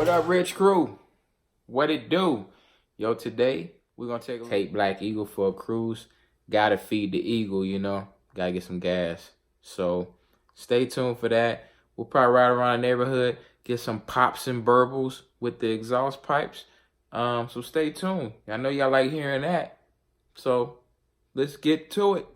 What up, Rich Crew? What it do? Yo, today we're gonna take Black Eagle for a cruise. Gotta feed the eagle, you know. Gotta get some gas. So stay tuned for that. We'll probably ride around the neighborhood, get some pops and burbles with the exhaust pipes. So stay tuned. I know y'all like hearing that. So let's get to it.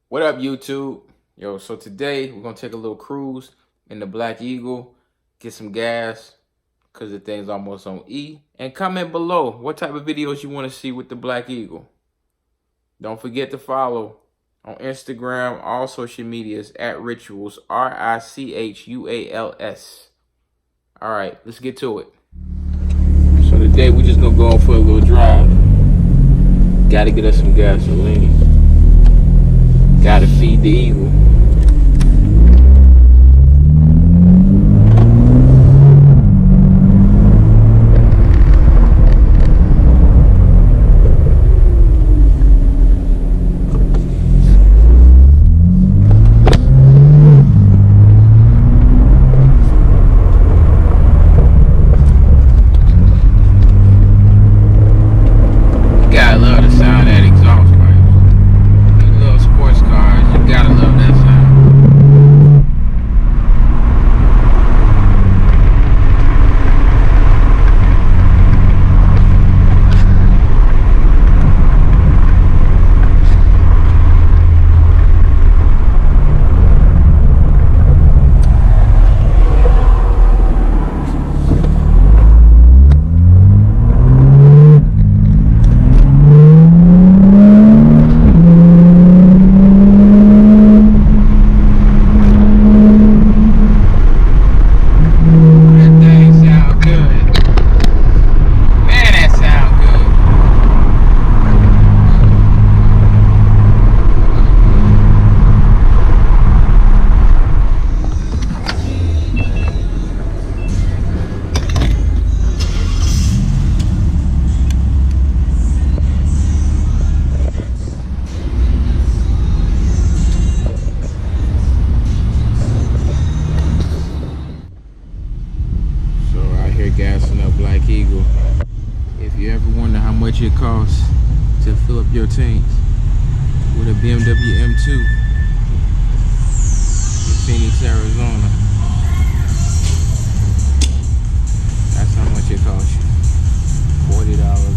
What up, YouTube? Yo, so today we're gonna take a little cruise in the Black Eagle, get some gas, cause the thing's almost on E. And comment below what type of videos you want to see with the Black Eagle. Don't forget to follow on Instagram, all social medias at Rituals, RICHUALS. All right, let's get to it. So today we just gonna go for a little drive. Gotta get us some gasoline. Gotta feed the eagle. Gotta love the sound of that exhaust pipe. You love sports cars, you gotta love that sound. Gassing up Black Eagle. If you ever wonder how much it costs to fill up your tanks with a BMW M2 in Phoenix, Arizona, that's how much it costs you. $40.